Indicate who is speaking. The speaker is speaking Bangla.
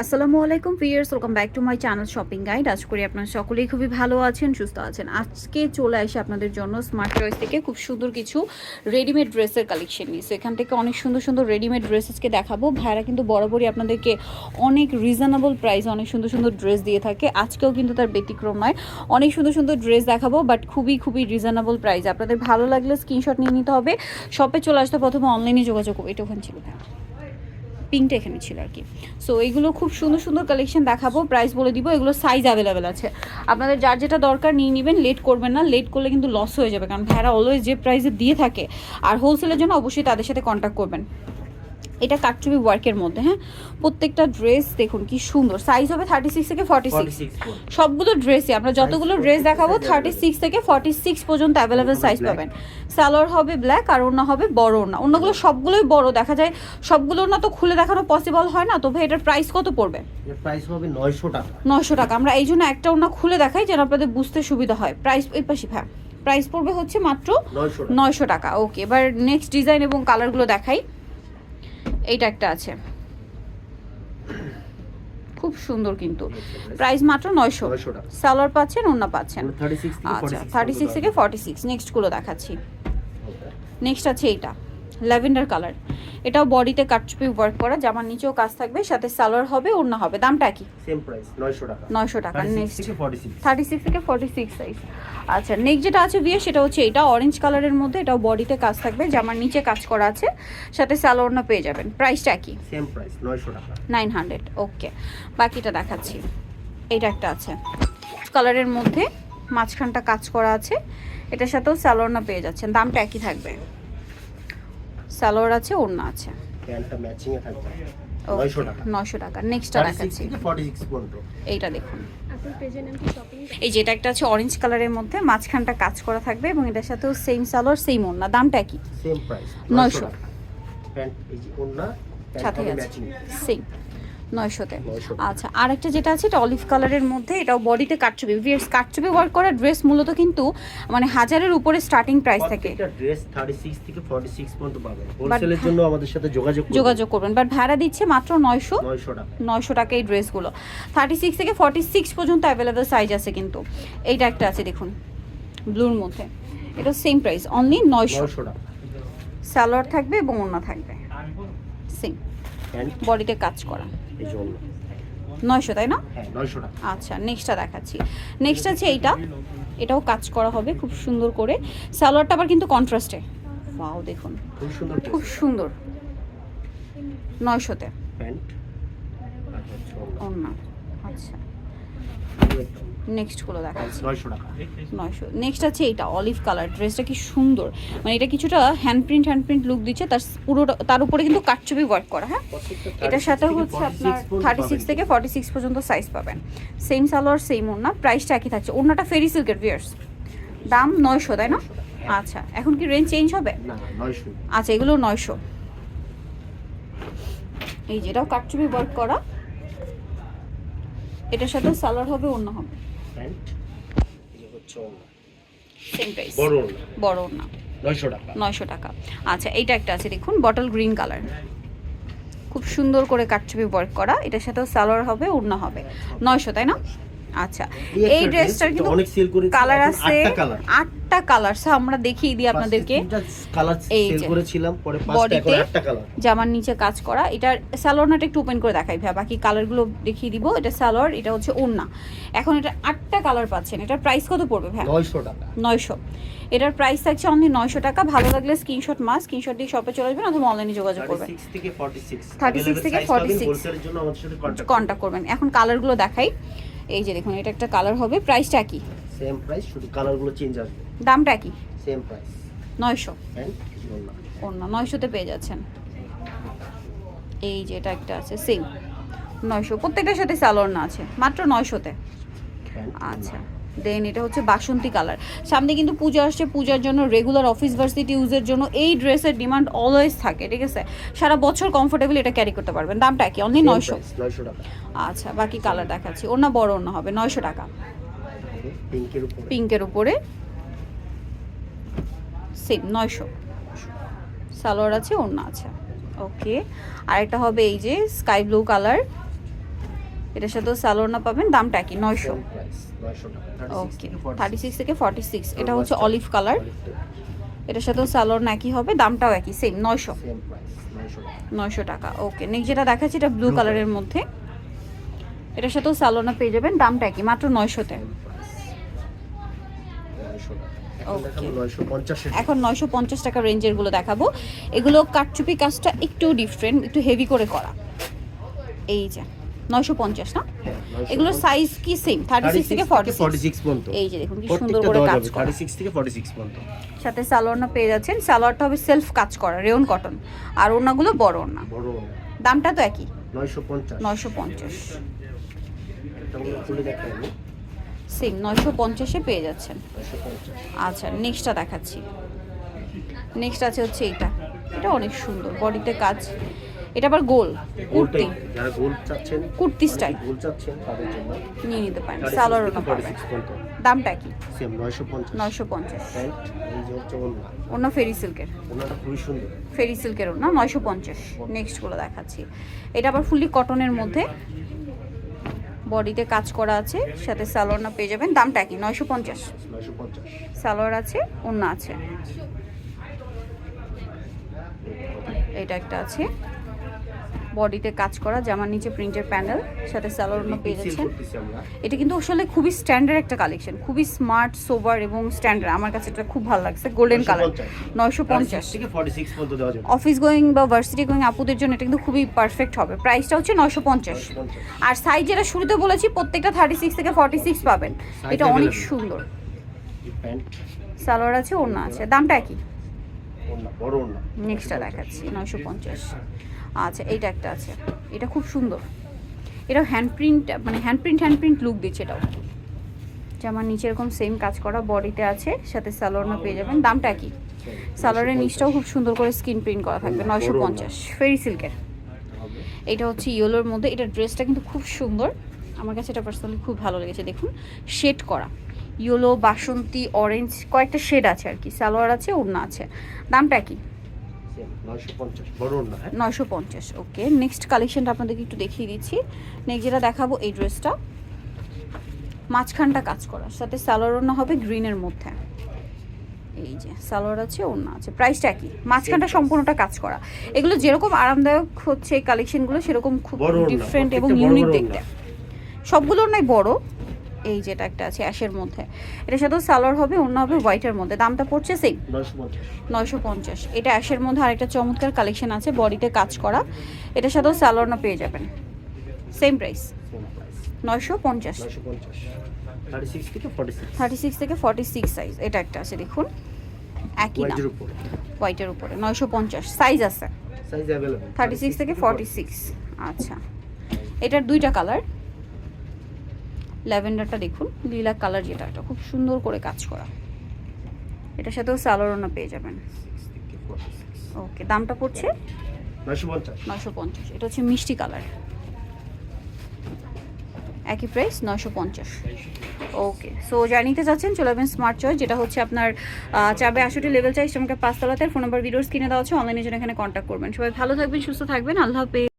Speaker 1: আসসালামু আলাইকুম viewers, welcome back to my channel shopping guide. আশা করি আপনারা সকলেই খুবই ভালো আছেন, সুস্থ আছেন। আজকে চলে আসে আপনাদের জন্য স্মার্ট চয়েস থেকে খুব সুন্দর কিছু রেডিমেড ড্রেসের কালেকশন নিয়ে। সো এখান থেকে অনেক সুন্দর সুন্দর রেডিমেড ড্রেসেসকে দেখাবো। ভাইরা কিন্তু বরাবরই আপনাদেরকে অনেক রিজনেবল প্রাইসে অনেক সুন্দর সুন্দর ড্রেস দিয়ে থাকে। আজকেও কিন্তু তার ব্যতিক্রম নয়। অনেক সুন্দর সুন্দর ড্রেস দেখাবো, বাট খুবই খুবই রিজনেবল প্রাইস। আপনাদের ভালো লাগলে স্ক্রিনশট নিয়ে নিতে হবে। শপে চলে আসতে প্রথমে অনলাইনে যোগাযোগ করবো। এটা ওখানে ছিল, পিঙ্কটা এখানে ছিল আর কি। সো এইগুলো খুব সুন্দর সুন্দর কালেকশন দেখাবো, প্রাইস বলে দিব। এগুলো সাইজ অ্যাভেলেবেল আছে, আপনাদের যার যেটা দরকার নিয়ে নেবেন। লেট করবেন না, লেট করলে কিন্তু লস হয়ে যাবে, কারণ ভাইরা অলওয়েজ যে প্রাইসে দিয়ে থাকে। আর হোলসেলের জন্য অবশ্যই তাদের সাথে কন্ট্যাক্ট করবেন। এটা কাটচুপি ওয়ার্কের মধ্যে, হ্যাঁ, প্রত্যেকটা ড্রেস দেখুন কি সুন্দর। সাইজ হবে 36 থেকে 46। সবগুলো ড্রেসই আমরা যতগুলো ড্রেস দেখাবো 36 থেকে 46 পর্যন্ত অ্যাভেলেবেল সাইজ পাবেন। সালোয়ার হবে ব্ল্যাক আর ওড়না হবে বড় ওড়না। ওড়নাগুলো সবগুলোই বড় দেখা যায়, সবগুলো ওড়না তো খুলে দেখানো পসিবল হয় না। তো ভাই এটার প্রাইস কত পড়বে?
Speaker 2: এর প্রাইস হবে 900 টাকা।
Speaker 1: 900 টাকা। আমরা এই জন্য একটা ওড়না খুলে দেখাই যেন আপনাদের বুঝতে সুবিধা হয়। প্রাইস এই পাশে ভাই, প্রাইস পড়বে হচ্ছে মাত্র 900 টাকা। ওকে, এবার নেক্সট ডিজাইন এবং কালারগুলো দেখাই। এইটা একটা আছে, খুব সুন্দর, কিন্তু প্রাইস মাত্র 900 টাকা। সালোয়ার পাচ্ছেন, ওড়না পাচ্ছেন। আচ্ছা, 36 থেকে 46। নেক্সট গুলো দেখাচ্ছি। নেক্সট আছে এইটা ল্যাভেন্ডার কালার। এটাও বডিতে কাটচুপি ওয়ার্ক করা, জামার নিচেও কাজ থাকবে, সাথে সালোয়ার হবে, ওড়না হবে। দামটা কি?
Speaker 2: সেম প্রাইস 900 টাকা।
Speaker 1: 900 টাকা। নেক্সট
Speaker 2: 36
Speaker 1: থেকে 46 সাইজ। আচ্ছা, নেক্সট যেটা আছে বিয়ে, সেটা হচ্ছে এটা অরেঞ্জ কালারের মধ্যে। এটাও বডিতে কাজ থাকবে, জামার নিচে কাজ করা আছে, সাথে সালোয়ার ওড়না পেয়ে যাবেন। প্রাইসটা কি?
Speaker 2: সেম প্রাইস 900 টাকা।
Speaker 1: 900। ওকে, বাকিটা দেখাচ্ছি। এইটা একটা আছে কালারের মধ্যে, মাঝখানটা কাজ করা আছে, এটার সাথেও সালোয়ার ওড়না পেয়ে যাচ্ছেন। দামটা একই থাকবে, সালোয়ার আছে, ওড়না আছে,
Speaker 2: প্যান্টটা ম্যাচিং এ থাকবে 900 টাকা।
Speaker 1: 900 টাকা। নেক্সটটা দেখাচ্ছি,
Speaker 2: 46 পর্যন্ত।
Speaker 1: এইটা দেখুন। এই যেটা একটা আছে অরেঞ্জ কালারের মধ্যে, মাঝখানটা কাজ করা থাকবে এবং এটার সাথেও সেম সালোয়ার সেম ওড়না। দামটা কি?
Speaker 2: Same price
Speaker 1: 900।
Speaker 2: প্যান্ট এই যে ওড়না
Speaker 1: সাথে আছে
Speaker 2: ম্যাচিং
Speaker 1: সেম 900-তে। আচ্ছা, আরেকটা যেটা আছে এটা অলিভ কালারের মধ্যে, এটাও বডিতে কাটচুপি। ভিউয়ার্স, কাটচুপি ওয়ার্ক করা ড্রেস মূলত কিন্তু মানে 1000-এর উপরে স্টার্টিং প্রাইস থাকে।
Speaker 2: এটা ড্রেস 36 থেকে 46 পর্যন্ত পাবেন। হোলসেলের জন্য আমাদের সাথে যোগাযোগ
Speaker 1: করবেন। বাট ভাড়া দিচ্ছে মাত্র 900
Speaker 2: টাকা।
Speaker 1: 900 টাকা এই ড্রেসগুলো। 36 থেকে 46 পর্যন্ত অ্যাভেলেবেল সাইজ আছে কিন্তু। এইটা একটা আছে দেখুন ব্লুর মধ্যে, এটা সেম প্রাইস অনলি 900
Speaker 2: টাকা।
Speaker 1: সালোয়ার থাকবে এবং ওড়না থাকবে সেম, বডিতে কাজ করা।
Speaker 2: এই জন্য
Speaker 1: 900, তাই না?
Speaker 2: হ্যাঁ 900 টাকা।
Speaker 1: আচ্ছা, নেক্সটটা দেখাচ্ছি। নেক্সট আছে এইটা, এটাও কাজ করা হবে খুব সুন্দর করে। সালোয়ারটা আবার কিন্তু কন্ট্রাস্টে। ওয়াও, দেখুন খুব সুন্দর। 900-তে
Speaker 2: প্যান্ট আর হচ্ছে
Speaker 1: ওড়না। আচ্ছা, নেক্সটগুলো দেখাচ্ছি।
Speaker 2: 900 টাকা।
Speaker 1: 900। নেক্সট আছে এইটা অলিভ কালার। ড্রেসটা কি সুন্দর, মানে এটা কিছুটা হ্যান্ড প্রিন্ট লুক দিচ্ছে, তার পুরোটা তার উপরে কিন্তু কাটচুপি ওয়ার্ক করা। হ্যাঁ, এটার সাথে হচ্ছে আপনার 36 থেকে 46 পর্যন্ত সাইজ পাবেন। সেম সালোয়ার সেম ওড়না, প্রাইসটা একই থাকছে। ওড়নাটা ফেরি সিল্কের ভিউয়ার্স, দাম 900, তাই না? আচ্ছা, এখন কি রেঞ্জ চেঞ্জ হবে?
Speaker 2: না 900।
Speaker 1: আচ্ছা, এগুলো 900। এই যেটাও কাটচুপি ওয়ার্ক করা, এটার সাথে সালোয়ার হবে, ওড়না হবে,
Speaker 2: প্যান্ট এই হচ্ছে ওড়না।
Speaker 1: সেম প্রাইস, বড় ওড়না
Speaker 2: 900 টাকা।
Speaker 1: 900 টাকা। আচ্ছা, এইটা একটা আছে দেখুন বটল গ্রিন কালার, খুব সুন্দর করে কাটচুপি ওয়ার্ক করা, এটার সাথেও সালোয়ার হবে, ওড়না হবে। 900, তাই না? আচ্ছা, এই ড্রেসটার কিন্তু
Speaker 2: অনেক সেল করেছি,
Speaker 1: কালার আছে 8টা কালার। সো আমরা দেখিয়ে দিই আপনাদেরকে।
Speaker 2: কালার
Speaker 1: এই
Speaker 2: সেল
Speaker 1: যে
Speaker 2: করেছিলাম, পরে 5টা এখন 8টা কালার।
Speaker 1: জামার নিচে কাজ করা। এটার সালোয়ারটা একটু ওপেন করে দেখাই ভাই, বাকি কালারগুলো দেখিয়ে দিব। এটা সালোয়ার, এটা হচ্ছে ওড়না। এখন এটা 8টা কালার পাচ্ছেন। এটার প্রাইস কত পড়বে ভাই?
Speaker 2: 900 টাকা।
Speaker 1: 900। এটার প্রাইস থাকছে অনলি 900 টাকা। ভালো লাগলে স্ক্রিনশট দিয়ে শপে চলে আসবেন অথবা অনলাইনে যোগাযোগ করবেন।
Speaker 2: 36 থেকে 46
Speaker 1: 36 থেকে 46
Speaker 2: হোলসেলের জন্য আমাদের সাথে
Speaker 1: কন্টাক্ট করবেন। এখন কালারগুলো দেখাই। এই যে দেখুন, এটা একটা কালার হবে, প্রাইসটা কি?
Speaker 2: সেম প্রাইস, শুধু কালারগুলো চেঞ্জ আসবে।
Speaker 1: দামটা কি?
Speaker 2: Same price
Speaker 1: 900।
Speaker 2: এন্ড
Speaker 1: ওড়না 900-তে পেয়ে যাচ্ছেন। এই যে এটা একটা আছে সেম 900, প্রত্যেকটার সাথে সালোয়ার না আছে, মাত্র 900-তে। আচ্ছা, দেন এটা হচ্ছে বাসন্তী কালার। সামনে কিন্তু পূজা আসছে, পূজার জন্য রেগুলার অফিস ভার্সিটি ইউজের জন্য এই ড্রেসের ডিমান্ড অলওয়েজ থাকে, ঠিক আছে? সারা বছর কমফোর্টেবল এটা ক্যারি করতে পারবেন। দামটা কি? অনলি 900
Speaker 2: টাকা।
Speaker 1: আচ্ছা, বাকি কালার দেখাচ্ছি। ওড়না বড় ওড়না হবে 900 টাকা। পিঙ্কের উপরে সেম 900, সালোয়ার আছে, ওড়না আছে। ওকে, আর এটা হবে এই যে স্কাই ব্লু কালার, এটার সাথেও সালোয়ার পাবেন, দামটা কি 900।
Speaker 2: প্রাইস 900 টাকা।
Speaker 1: ওকে 36 থেকে 46, এটা হচ্ছে অলিভ কালার। এটার সাথেও সালোয়ার একই হবে, দামটাও একই সেম 900।
Speaker 2: সেম প্রাইস 900 টাকা।
Speaker 1: 900 টাকা। ওকে নেক্সট যেটা দেখাচ্ছি এটা ব্লু কালারের মধ্যে, এটার সাথেও সালোয়ার পেয়ে যাবেন, দামটা কি মাত্র 900-তে।
Speaker 2: 900 টাকা।
Speaker 1: Okay.
Speaker 2: এখন দেখাবো 950 এর।
Speaker 1: এখন 950 টাকা রেঞ্জের গুলো দেখাবো। এগুলো কাটচুপি কাজটা একটু ডিফারেন্ট, একটু হেভি করে করা। এই যে 950 না,
Speaker 2: হ্যাঁ, 950
Speaker 1: এগুলোর সাইজ কি সেম 36 থেকে 46
Speaker 2: পর্যন্ত।
Speaker 1: এই যে দেখুন কি সুন্দর
Speaker 2: প্রত্যেকটা
Speaker 1: করে
Speaker 2: দেওয়া
Speaker 1: কাজ
Speaker 2: যাবে,
Speaker 1: করা।
Speaker 2: 36 থেকে 46 পর্যন্ত।
Speaker 1: সাথে সালোয়ার পেয়ে যাচ্ছেন, সালোয়ারটা হবে সেলফ কাজ করা রেয়ন কটন, আর ওড়নাগুলো বড় ওড়না।
Speaker 2: বড়
Speaker 1: দামটা তো একই
Speaker 2: 950।
Speaker 1: 950
Speaker 2: এটা আমরা খুলে দেখাই আমি।
Speaker 1: সেম 950-এ পেয়ে যাচ্ছেন।
Speaker 2: 950।
Speaker 1: আচ্ছা নেক্সটটা দেখাচ্ছি। নেক্সট আছে হচ্ছে এইটা, এটা অনেক সুন্দর বডিতে কাজ, এটা আবার গোল কুর্তি,
Speaker 2: যারা গোল চাচ্ছেন,
Speaker 1: কুর্তি স্টাইল
Speaker 2: গোল চাচ্ছেন তাদের জন্য
Speaker 1: নিয়ে নিতে পারেন। সালোয়ার ওড়না পাবেন,
Speaker 2: 46 পর্যন্ত।
Speaker 1: দামটা কি
Speaker 2: সেম 950।
Speaker 1: 950।
Speaker 2: প্যান্ট এই যে হচ্ছে ওড়না।
Speaker 1: ওড়না ফেরি সিল্কের,
Speaker 2: ওড়নাটা খুবই সুন্দর।
Speaker 1: ফেরি সিল্কের ওড়না 950। নেক্সটগুলো দেখাচ্ছি, এটা আবার ফুললি কটনের মধ্যে, বডিতে কাজ করা আছে, সাথে সালোয়ার পেয়ে যাবেন, দামটা কি 950।
Speaker 2: 950।
Speaker 1: সালোয়ার আছে, ওড়না আছে, এটা একটা আছে, বডিতে কাজ করা, জামার নিচে প্রিন্টের প্যানেল, সাথে সালোয়ার পেয়ে যাচ্ছেন।
Speaker 2: করতেছি আমরা।
Speaker 1: এটা কিন্তু আসলে খুবই স্ট্যান্ডার্ড একটা কালেকশন, খুবই স্মার্ট সোবার এবং স্ট্যান্ডার্ড, আমার কাছে এটা খুব ভালো লাগছে, গোল্ডেন কালার 950।
Speaker 2: 36 থেকে 46 পর্যন্ত দেওয়া যাবে।
Speaker 1: অফিস গোয়িং বা ভার্সিটি গোয়িং আপুদের জন্য এটা কিন্তু খুবই পারফেক্ট হবে। প্রাইসটা হচ্ছে 950। আর সাইজ যেটা শুরুতে বলেছি প্রত্যেকটা 36 থেকে 46 পাবেন। এটা অনেক
Speaker 2: available।
Speaker 1: সুন্দর,
Speaker 2: এই প্যান্ট
Speaker 1: সালোয়ার আছে, ওড়না আছে, দামটা কি?
Speaker 2: ওড়না বড় ওড়না।
Speaker 1: নেক্সটটা দেখাচ্ছি 950। আচ্ছা এইটা একটা আছে, এটা খুব সুন্দর, এটা হ্যান্ড প্রিন্ট, মানে হ্যান্ড প্রিন্ট লুক দিচ্ছে এটাও। জামার নিচে এরকম সেম কাজ করা, বডিতে আছে, সাথে সালোয়ার পেয়ে যাবেন, দামটা কি? সালোয়ারের নিচটাও খুব সুন্দর করে স্ক্রিন প্রিন্ট করা থাকবে, 950 ফেরি সিল্কের। এটা হচ্ছে ইয়েলোর মধ্যে, এটা ড্রেসটা কিন্তু খুব সুন্দর, আমার কাছে এটা পার্সোনালি খুব ভালো লেগেছে। দেখুন শেড করা, ইয়েলো, বাসন্তী, অরেঞ্জ, কয়েকটা শেড আছে আর কি, সালোয়ার আছে, ওড়না আছে, দামটা কি?
Speaker 2: 950 বড় ওড়না।
Speaker 1: 950। ওকে নেক্সট কালেকশনটা আপনাদেরকে একটু দেখিয়ে দিচ্ছি। নেক্সট যেটা দেখাবো এই ড্রেসটা, মাঝখানটা কাজ করা, সাথে সালোয়ার ওড়না হবে গ্রিনের মধ্যে, এই যে সালোয়ার আছে, ওড়না আছে, প্রাইসটা কি? মাঝখানটা সম্পূর্ণটা কাজ করা। এগুলো যেরকম আরামদায়ক হচ্ছে এই কালেকশনগুলো, সেরকম খুব ডিফারেন্ট এবং ইউনিক দেখতে, সবগুলোর নাই বড়। এই যেটা একটা আছে অ্যাশের মধ্যে, এটার সাথেও সালোয়ার হবে, ওড়না হবে হোয়াইটের মধ্যে, দামটা পড়ছে সেম 950। এটা অ্যাশের মধ্যে আরেকটা চমৎকার কালেকশন আছে, বডিতে কাজ করা, এটার সাথেও সালোয়ার পেয়ে যাবেন, সেম প্রাইস 950।
Speaker 2: 36 থেকে 46।
Speaker 1: 36 থেকে 46 সাইজ, এটা একটা আছে দেখুন একই দাম, হোয়াইটের উপরে 950। সাইজ আছে
Speaker 2: সাইজ अवेलेबल
Speaker 1: 36 থেকে 46। আচ্ছা এটার দুইটা কালার, ল্যাভেন্ডারটা দেখুন, লিলা কালার যেটা, এটা খুব সুন্দর করে কাজ করা, এটার সাথেও সালোয়ার পেয়ে যাবেন। ওকে দামটা পড়ছে 950। এটা হচ্ছে মিষ্টি কালার, একই প্রাইস 950। ওকে সো যা নিতে চাচ্ছেন চলে যাবেন স্মার্ট চয়েস, যেটা হচ্ছে আপনার 462 লেভেল চাই, আমাকে 5 তলাতে। ফোন নাম্বার ভিডিওর স্ক্রিনে দেওয়া আছে, অনলাইনে জন্য এখানে কন্ট্যাক্ট করবেন। সবাই ভালো থাকবেন, সুস্থ থাকবেন, আল্লাহ হাফেজ।